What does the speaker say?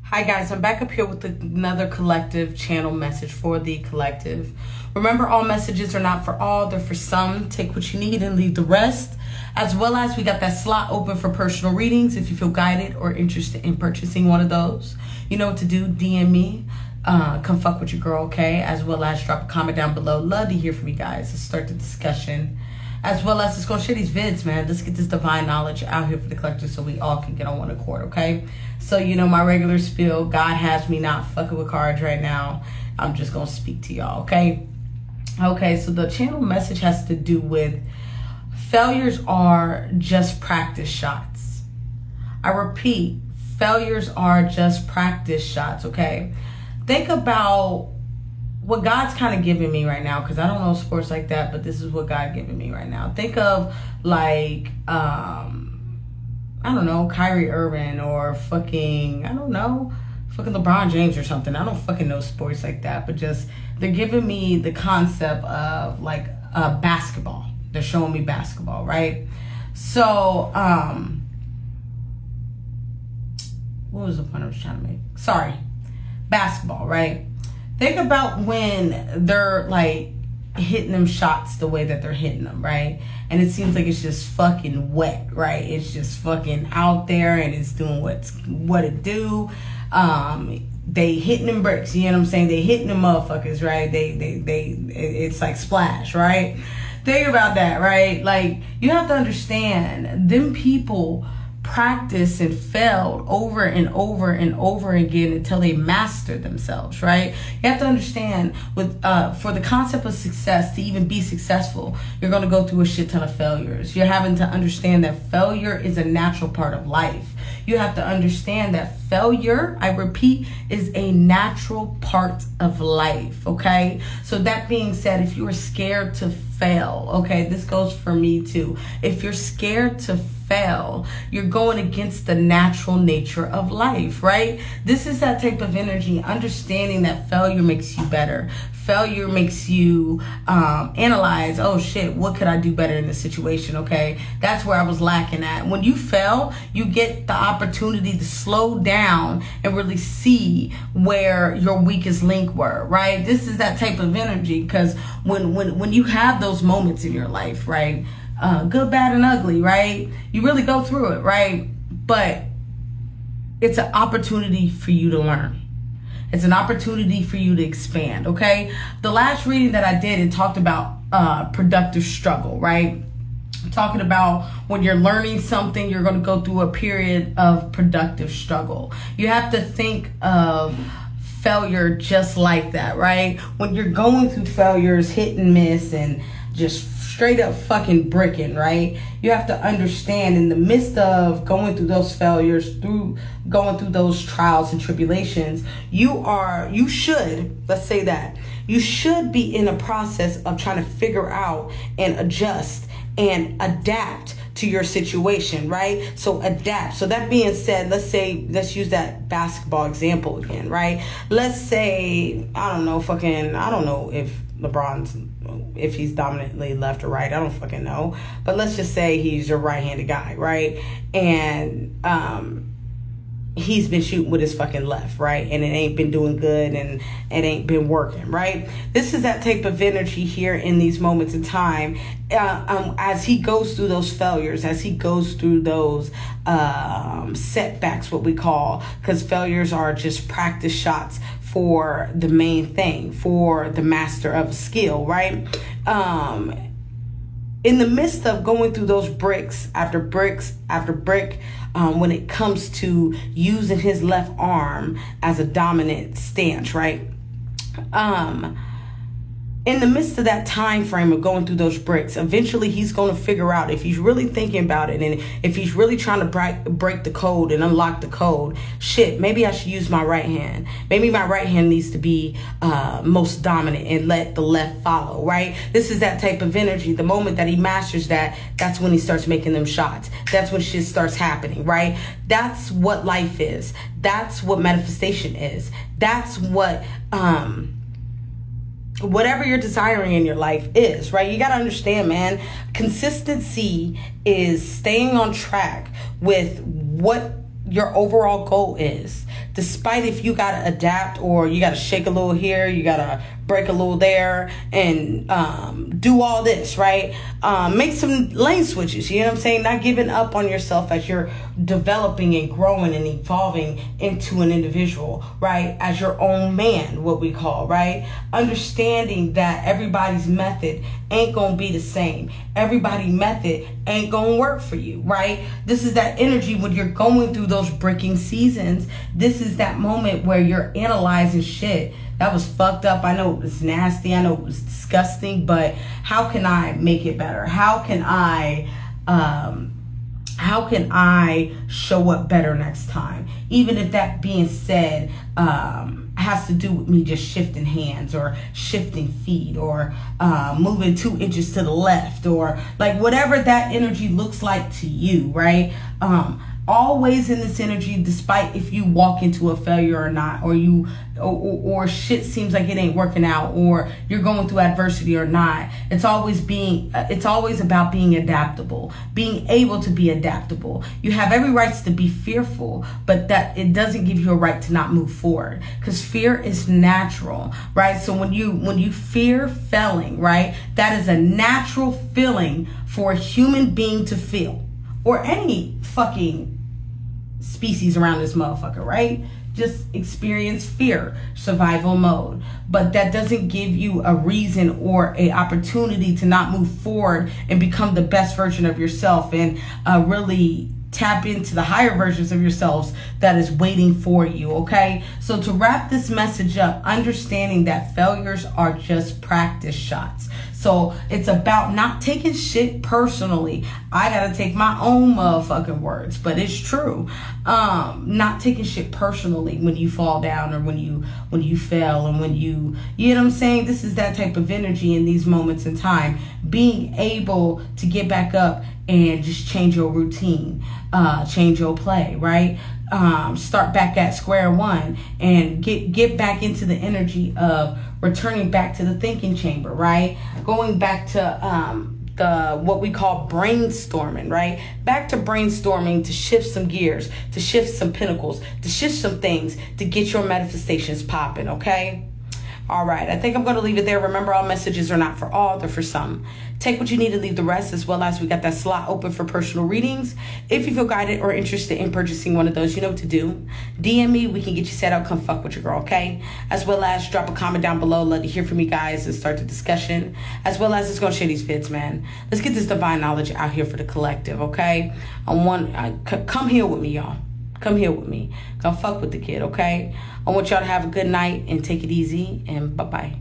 Hi guys, I'm back up here with another collective channel message for the collective. Remember, all messages are not for all, they're for some. Take what you need and leave the rest. As well as we got that slot open for personal readings if you feel guided or interested in purchasing one of those. You know what to do, DM me. Come fuck with your girl, okay? As well as drop a comment down below. Love to hear from you guys. Let's start the discussion. As well as let's go share these vids, man. Let's get this divine knowledge out here for the collective so we all can get on one accord, okay? So, you know, my regular spiel, God has me not fucking with cards right now. I'm just going to speak to y'all, okay? Okay, so the channel message has to do with failures are just practice shots. I repeat, failures are just practice shots, okay? Think about what God's kind of giving me right now, because I don't know sports like that, but this is what God giving me right now. Think of like, I don't know, Kyrie Irving or fucking, I don't know, fucking LeBron James or something. I don't fucking know sports like that, but just they're giving me the concept of like basketball. They're showing me basketball, right? So, what was the point I was trying to make? Sorry, basketball, right? Think about when they're like hitting them shots the way that they're hitting them, right? And it seems like it's just fucking wet, right? It's just fucking out there and it's doing what it do. They hitting them bricks, you know what I'm saying? They hitting them motherfuckers, right? It's like splash, right? Think about that, right? Like, you have to understand, them people practice and failed over and over and over again until they mastered themselves, right? You have to understand, with for the concept of success to even be successful, you're going to go through a shit ton of failures. You're having to understand that failure is a natural part of life. You have to understand that failure, I repeat, is a natural part of life, okay? So that being said, if you are scared to fail, okay, this goes for me too. If you're scared to fail, you're going against the natural nature of life, right? This is that type of energy, understanding that failure makes you better. Failure makes you analyze, oh shit, what could I do better in this situation, okay? That's where I was lacking at. When you fail, you get the opportunity to slow down and really see where your weakest link were, right? This is that type of energy, because when you have those moments in your life, right? Good, bad, and ugly, right? You really go through it, right? But it's an opportunity for you to learn. It's an opportunity for you to expand, okay? The last reading that I did, it talked about productive struggle, right? Talking about when you're learning something, you're going to go through a period of productive struggle. You have to think of failure just like that, right? When you're going through failures, hit and miss, and just straight up fucking bricking, right? You have to understand, in the midst of going through those failures, through going through those trials and tribulations, you should, let's say that, you should be in a process of trying to figure out and adjust and adapt to your situation, right? So adapt. So that being said, let's use that basketball example again, right? Let's say, I don't know if if he's dominantly left or right, I don't fucking know. But let's just say he's your right-handed guy, right? And he's been shooting with his fucking left, right? And it ain't been doing good, and it ain't been working, right? This is that type of energy here in these moments in time. As he goes through those failures, as he goes through those setbacks, what we call, because failures are just practice shots for the main thing, for the master of a skill, right? In the midst of going through those bricks after brick, when it comes to using his left arm as a dominant stance, right? In the midst of that time frame of going through those bricks, eventually he's going to figure out, if he's really thinking about it, and if he's really trying to break the code and unlock the code, shit, maybe I should use my right hand. Maybe my right hand needs to be most dominant and let the left follow, right? This is that type of energy. The moment that he masters that, that's when he starts making them shots. That's when shit starts happening, right? That's what life is. That's what manifestation is. That's what whatever you're desiring in your life is, right? You got to understand, man, consistency is staying on track with what your overall goal is, despite if you got to adapt or you got to shake a little here, you got to break a little there and do all this, right? Make some lane switches, you know what I'm saying? Not giving up on yourself as you're developing and growing and evolving into an individual, right? As your own man, what we call, right? Understanding that everybody's method ain't gonna be the same. Everybody's method ain't gonna work for you, right? This is that energy when you're going through those breaking seasons. This is that moment where you're analyzing shit. That was fucked up. I know it was nasty. I know it was disgusting, but how can I make it better? How can I show up better next time? Even if that being said, has to do with me just shifting hands or shifting feet or moving 2 inches to the left or like whatever that energy looks like to you, right? Always in this energy, despite if you walk into a failure or not, or you or shit seems like it ain't working out, or you're going through adversity or not. It's always about being adaptable, being able to be adaptable. You have every right to be fearful, but that it doesn't give you a right to not move forward, because fear is natural, right? So when you fear failing, right, that is a natural feeling for a human being to feel, or any fucking species around this motherfucker, right? Just experience fear, survival mode. But that doesn't give you a reason or a opportunity to not move forward and become the best version of yourself and really tap into the higher versions of yourselves that is waiting for you, okay? So to wrap this message up, understanding that failures are just practice shots. So it's about not taking shit personally. I gotta take my own motherfucking words, but it's true. Not taking shit personally when you fall down or when you fail and when you know what I'm saying? This is that type of energy in these moments in time. Being able to get back up and just change your routine, change your play, right? Start back at square one and get back into the energy of returning back to the thinking chamber, right? Going back to the what we call brainstorming, right? Back to brainstorming to shift some gears, to shift some pinnacles, to shift some things, to get your manifestations popping, okay? All right, I think I'm going to leave it there. Remember, all messages are not for all, they're for some. Take what you need and leave the rest, as well as we got that slot open for personal readings. If you feel guided or interested in purchasing one of those, you know what to do. DM me, we can get you set up, come fuck with your girl, okay? As well as drop a comment down below. Love to hear from you guys and start the discussion. As well as let's go share these vids, man. Let's get this divine knowledge out here for the collective, okay? Come here with me, y'all. Come here with me. Come fuck with the kid, okay? I want y'all to have a good night and take it easy, and bye-bye.